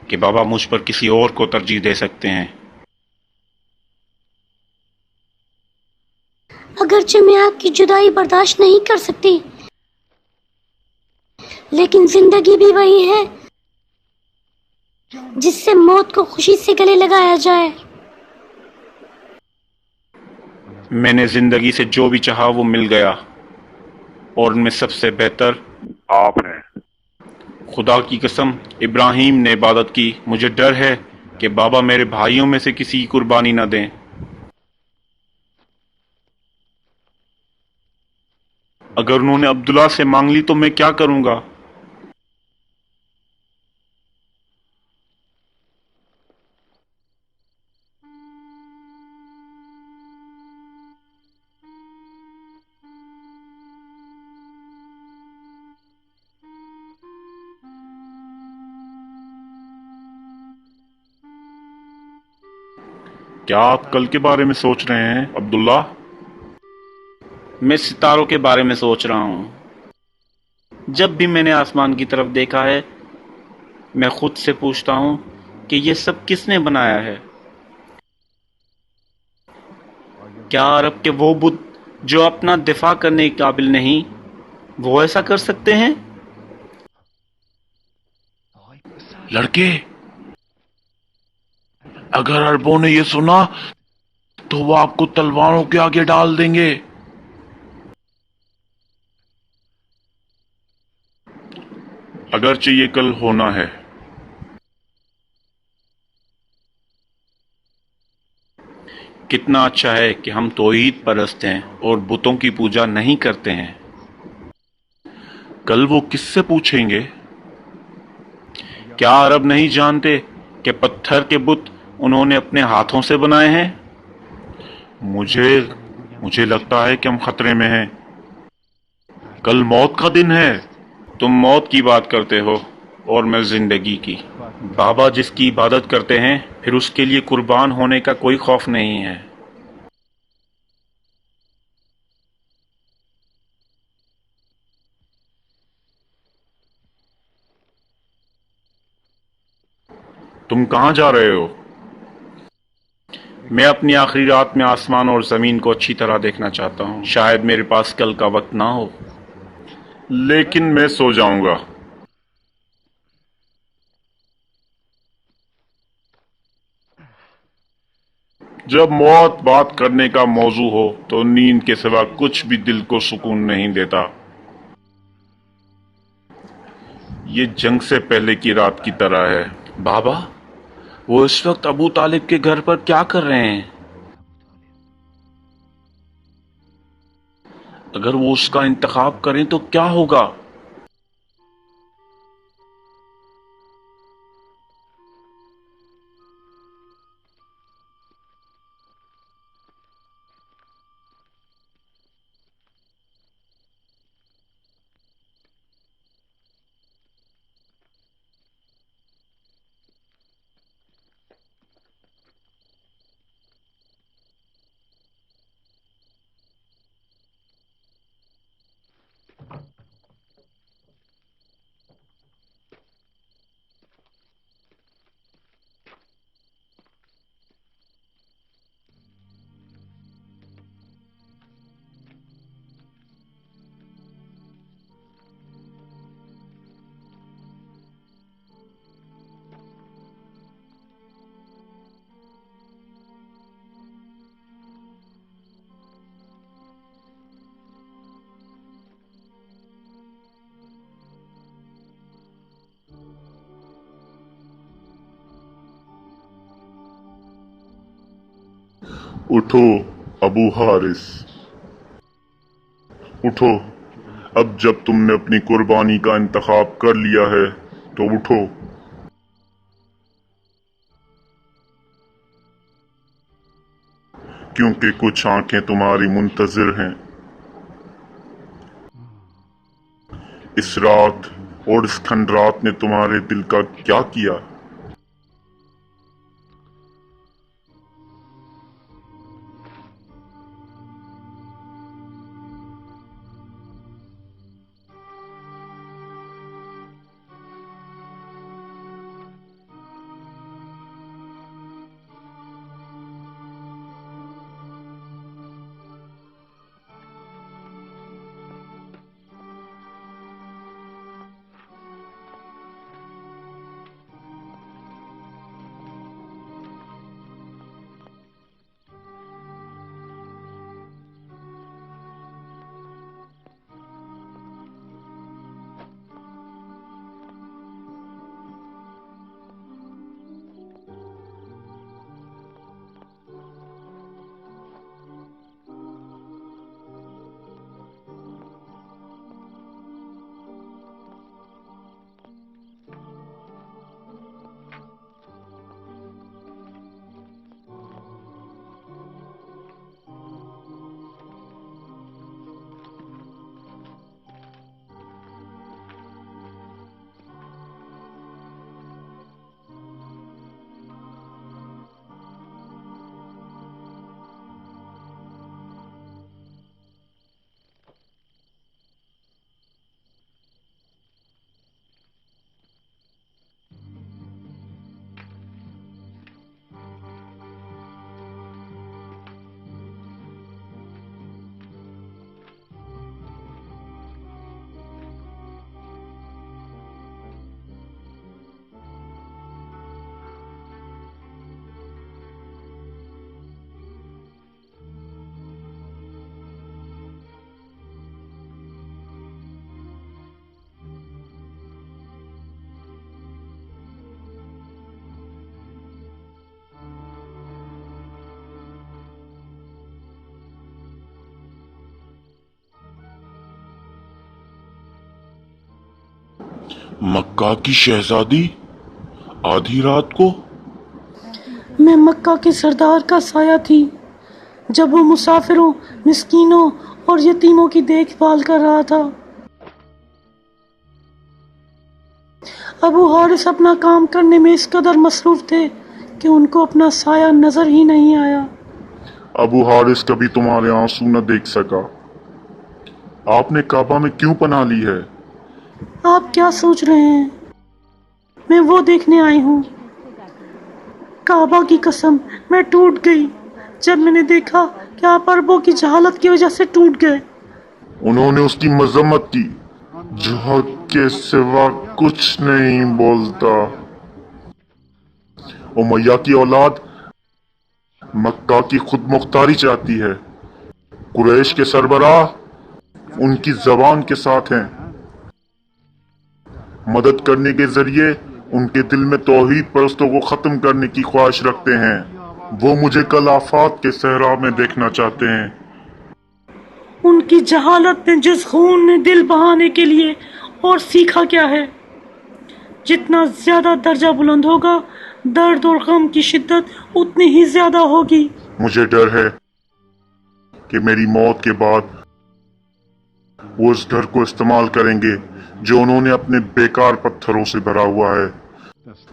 कि बाबा मुझ पर किसी और को तरजीह दे सकते हैं। अगरचे मैं आपकी जुदाई बर्दाश्त नहीं कर सकती, लेकिन जिंदगी भी वही है जिससे मौत को खुशी से गले लगाया जाए। मैंने जिंदगी से जो भी चाहा वो मिल गया, और उनमें सबसे बेहतर आप हैं। खुदा की कसम इब्राहिम ने इबादत की। मुझे डर है कि बाबा मेरे भाइयों में से किसी की कुर्बानी न दें। अगर उन्होंने अब्दुल्ला से मांग ली तो मैं क्या करूंगा? क्या आप कल के बारे में सोच रहे हैं अब्दुल्ला? मैं सितारों के बारे में सोच रहा हूँ। जब भी मैंने आसमान की तरफ देखा है, मैं खुद से पूछता हूँ कि ये सब किसने बनाया है? क्या अरब के वो बुत जो अपना दिफा करने के काबिल नहीं, वो ऐसा कर सकते हैं? लड़के, अगर अरबों ने ये सुना तो वो आपको तलवारों के आगे डाल देंगे। अगरचे ये कल होना है, कितना अच्छा है कि हम तौहीद परस्त हैं और बुतों की पूजा नहीं करते हैं। कल वो किससे पूछेंगे? क्या अरब नहीं जानते कि पत्थर के बुत उन्होंने अपने हाथों से बनाए हैं? मुझे मुझे लगता है कि हम खतरे में हैं। कल मौत का दिन है। तुम मौत की बात करते हो और मैं जिंदगी की। बाबा जिसकी इबादत करते हैं, फिर उसके लिए कुर्बान होने का कोई खौफ नहीं है। तुम कहाँ जा रहे हो? मैं अपनी आखिरी रात में आसमान और जमीन को अच्छी तरह देखना चाहता हूँ। शायद मेरे पास कल का वक्त ना हो, लेकिन मैं सो जाऊंगा। जब मौत बात करने का मौजू हो तो नींद के सिवा कुछ भी दिल को सुकून नहीं देता। ये जंग से पहले की रात की तरह है। बाबा, वो इस वक्त अबू तालिब के घर पर क्या कर रहे हैं? अगर वो उसका इंतखाब करें तो क्या होगा? उठो अबू हारिस, उठो। अब जब तुमने अपनी कुर्बानी का इंतखाब कर लिया है तो उठो। क्योंकि कुछ आंखें तुम्हारी मुंतजिर हैं। इस रात और इस खंडरात ने तुम्हारे दिल का क्या किया? मक्का की शहजादी आधी रात को? मैं मक्का के सरदार का साया थी जब वो मुसाफिरों, मिस्कीनों और यतीमों की देखभाल कर रहा था। अबू हारिस अपना काम करने में इस कदर मसरूफ थे कि उनको अपना साया नजर ही नहीं आया। अबू हारिस कभी तुम्हारे आंसू न देख सका। आपने काबा में क्यों पनाह ली है? आप क्या सोच रहे हैं? मैं वो देखने आई हूँ। काबा की कसम, मैं टूट गई जब मैंने देखा कि आप अरबों की जहालत की वजह से टूट गए। उन्होंने उसकी मजम्मत की जो हक के सिवा कुछ नहीं बोलता। उमैया की औलाद मक्का की खुद मुख्तारी चाहती है। कुरैश के सरबराह उनकी जबान के साथ हैं। मदद करने के जरिए उनके दिल में तौहीद परस्तों को खत्म करने की ख्वाहिश रखते हैं। वो मुझे कल आफात के सहरा में देखना चाहते हैं। उनकी जहालत ने जिस खून ने दिल बहाने के लिए और सीखा क्या है। जितना ज्यादा दर्जा बुलंद होगा, दर्द और गम की शिद्दत उतनी ही ज्यादा होगी। मुझे डर है कि मेरी मौत के बाद वो इस घर को इस्तेमाल करेंगे जो उन्होंने अपने बेकार पत्थरों से भरा हुआ है,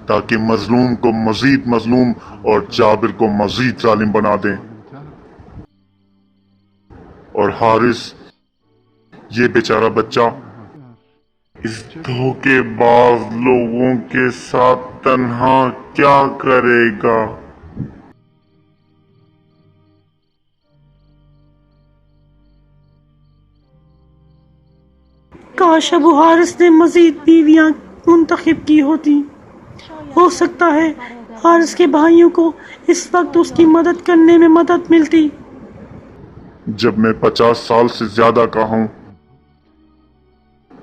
ताकि मजलूम को मजीद मजलूम और जाबिर को मजीद जालिम बना दें। और हारिस, ये बेचारा बच्चा, इस धोखेबाज लोगों के साथ तन्हा क्या करेगा? काश अबू हारिस ने मजीद बीवियां मुंतखब की होती। हो सकता है हारिस के भाइयों को इस वक्त उसकी मदद करने में मदद मिलती। जब मैं 50 साल से ज्यादा का हूं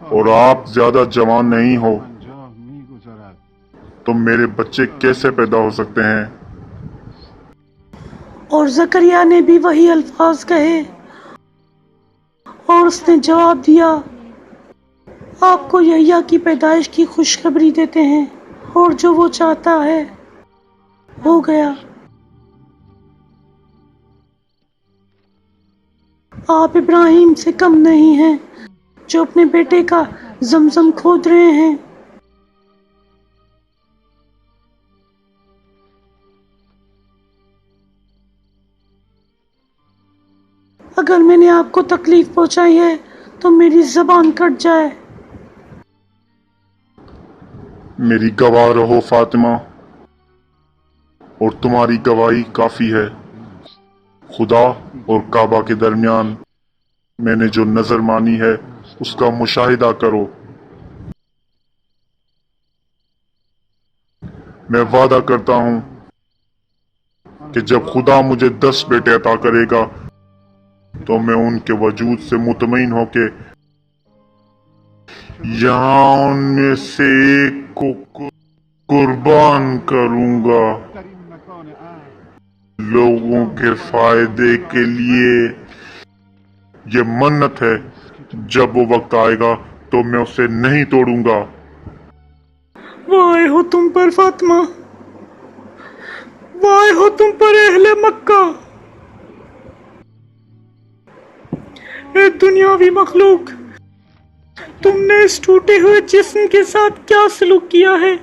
और आप ज्यादा जवान नहीं हो, तो मेरे बच्चे कैसे पैदा हो सकते हैं? और जकरिया ने भी वही अल्फाज कहे और उसने जवाब दिया, आपको यहया की पैदाइश की खुशखबरी देते हैं और जो वो चाहता है हो गया। आप इब्राहिम से कम नहीं हैं जो अपने बेटे का जमजम खोद रहे हैं। अगर मैंने आपको तकलीफ पहुंचाई है तो मेरी जबान कट जाए। मेरी गवाह रहो फातिमा, और तुम्हारी गवाही काफी है। खुदा और काबा के दरमियान मैंने जो नजर मानी है उसका मुशाहिदा करो। मैं वादा करता हूं कि जब खुदा मुझे 10 बेटे अता करेगा तो मैं उनके वजूद से मुतमईन होके यहाँ उनमें से एक को कुर्बान करूंगा। लोगों के फायदे के लिए ये मन्नत है। जब वो वक्त आएगा तो मैं उसे नहीं तोड़ूंगा। वाह हो तुम पर फातिमा, वाह हो तुम पर अहले मक्का। ए दुनियावी मखलूक, तुमने इस टूटे हुए जिस्म के साथ क्या सलूक किया है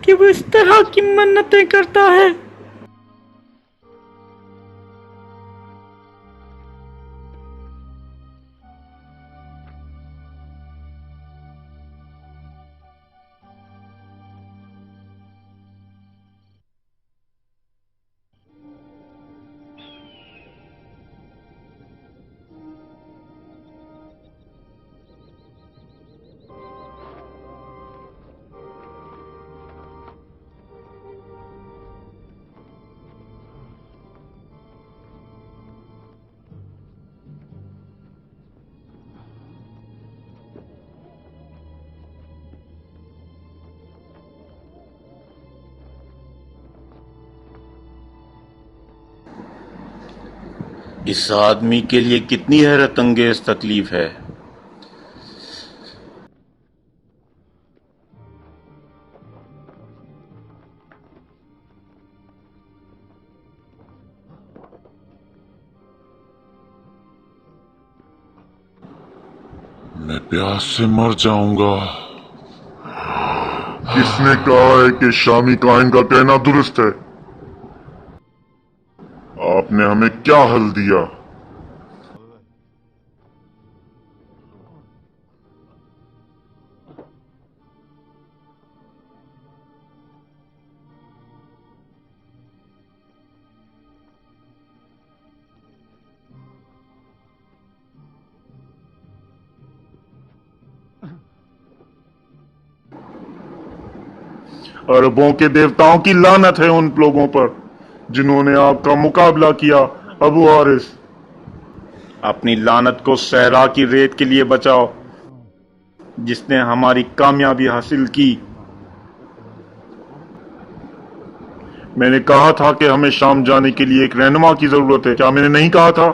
कि वो इस तरह की मन्नतें करता है। इस आदमी के लिए कितनी हैरत अंगेज तकलीफ है। मैं प्यास से मर जाऊंगा। किसने कहा है कि शामी काइन का कहना दुरुस्त है? आपने हमें क्या हल दिया? अरबों के देवताओं की लानत है उन लोगों पर जिन्होंने आपका मुकाबला किया, अबू हारिस। अपनी लानत को सहरा की रेत के लिए बचाओ जिसने हमारी कामयाबी हासिल की। मैंने कहा था कि हमें शाम जाने के लिए एक रहनुमा की जरूरत है, क्या मैंने नहीं कहा था?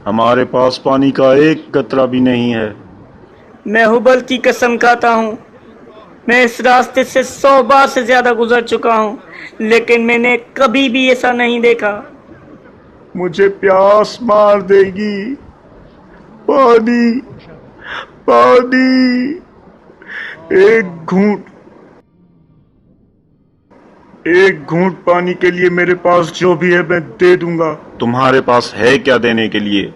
हमारे पास पानी का एक कतरा भी नहीं है। मैं हुबल की कसम खाता हूँ, मैं इस रास्ते से 100 बार से ज्यादा गुजर चुका हूँ, लेकिन मैंने कभी भी ऐसा नहीं देखा। मुझे प्यास मार देगी। पानी, पानी, एक घूंट पानी के लिए मेरे पास जो भी है मैं दे दूंगा। तुम्हारे पास है क्या देने के लिए?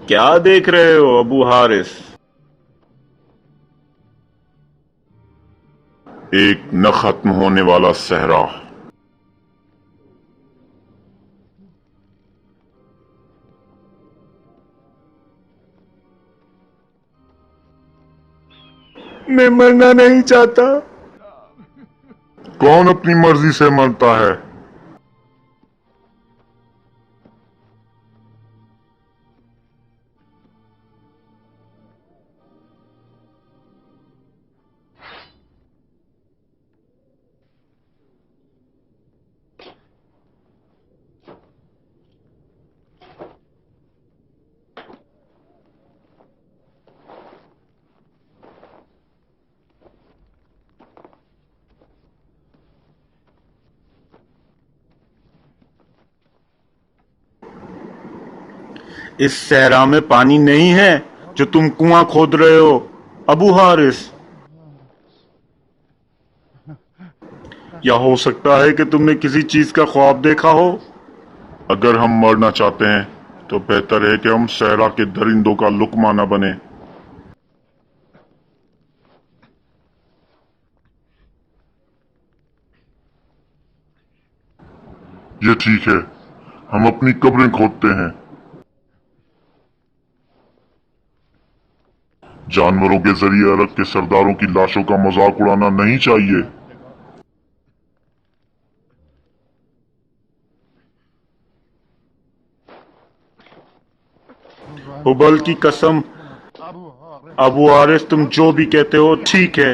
क्या देख रहे हो अबू हारिस? एक न खत्म होने वाला सहरा। मैं मरना नहीं चाहता। कौन अपनी मर्जी से मरता है? इस सहरा में पानी नहीं है जो तुम कुआं खोद रहे हो, अबू हारिस। या हो सकता है कि तुमने किसी चीज का ख्वाब देखा हो। अगर हम मरना चाहते हैं तो बेहतर है कि हम सहरा के दरिंदों का लुकमा न बने। ये ठीक है, हम अपनी कब्रें खोदते हैं। जानवरों के जरिए अरब के सरदारों की लाशों का मजाक उड़ाना नहीं चाहिए। हुबल की कसम, अबू हारिस, तुम जो भी कहते हो ठीक है।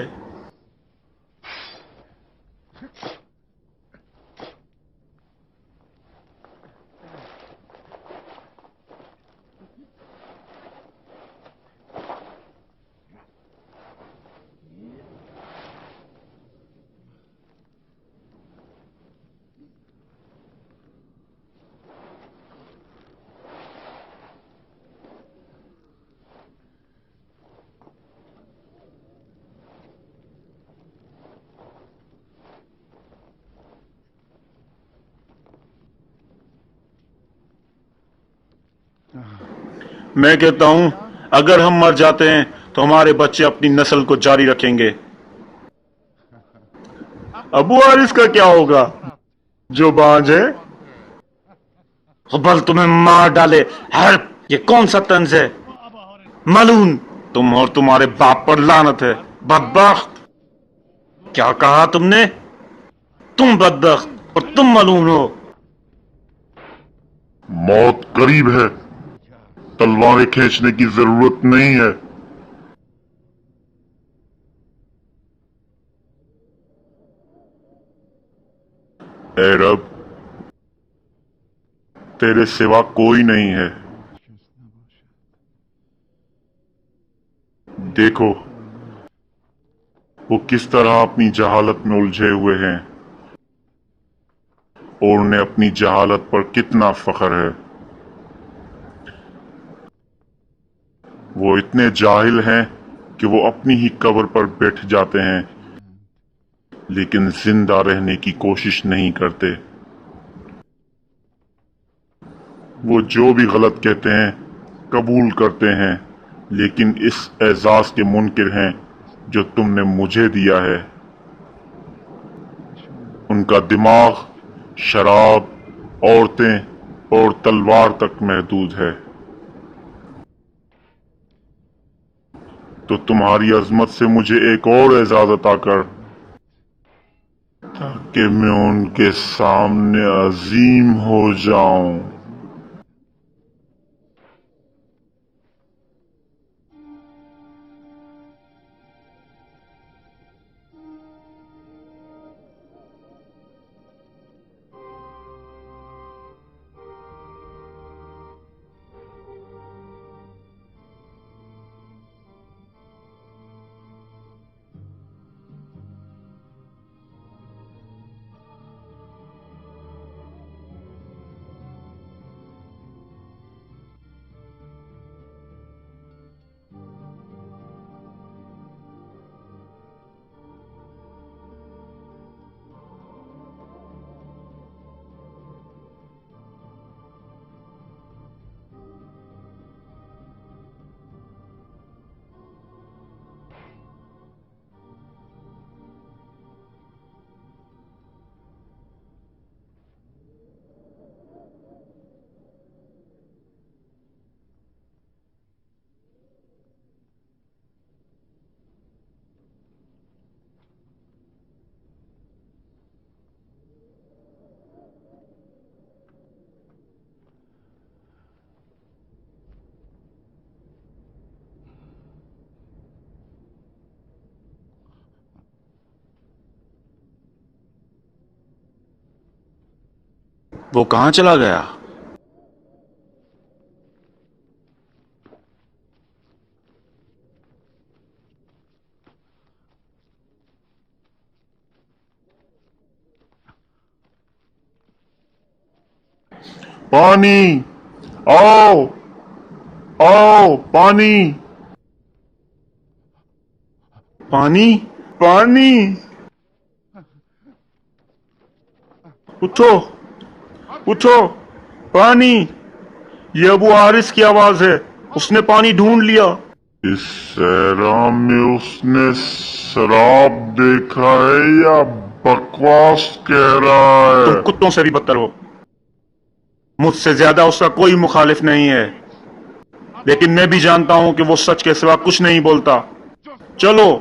मैं कहता हूं अगर हम मर जाते हैं तो हमारे बच्चे अपनी नस्ल को जारी रखेंगे। अबू हारिस का क्या होगा जो बाज है? हुबल तुम्हें मार डाले। हर ये कौन सा तंज है? मलून, तुम और तुम्हारे बाप पर लानत है, बदबख्त। क्या कहा तुमने? तुम बदबख्त और तुम मलून हो। मौत करीब है, तलवारें खींचने की जरूरत नहीं है। ऐ रब, तेरे सिवा कोई नहीं है। देखो वो किस तरह अपनी जहालत में उलझे हुए हैं और उन्हें अपनी जहालत पर कितना फख्र है। वो इतने जाहिल हैं कि वो अपनी ही कब्र पर बैठ जाते हैं, लेकिन जिंदा रहने की कोशिश नहीं करते। वो जो भी गलत कहते हैं कबूल करते हैं, लेकिन इस एजाज के मुनकिर हैं जो तुमने मुझे दिया है। उनका दिमाग शराब, औरतें और तलवार तक महदूद है। तो तुम्हारी अजमत से मुझे एक और एजाज अता कर, ताकि मैं उनके सामने अजीम हो जाऊं। वो कहाँ चला गया? पानी, आओ आओ, पानी पानी, पानी, उठो उठो, पानी। ये अबू हारिस की आवाज है, उसने पानी ढूंढ लिया। इस सहरा में उसने शराब देखा है या बकवास कह रहा तुम है? कुत्तों से भी बदतर हो। मुझसे ज्यादा उसका कोई मुखालिफ नहीं है, लेकिन मैं भी जानता हूं कि वो सच के सिवा कुछ नहीं बोलता। चलो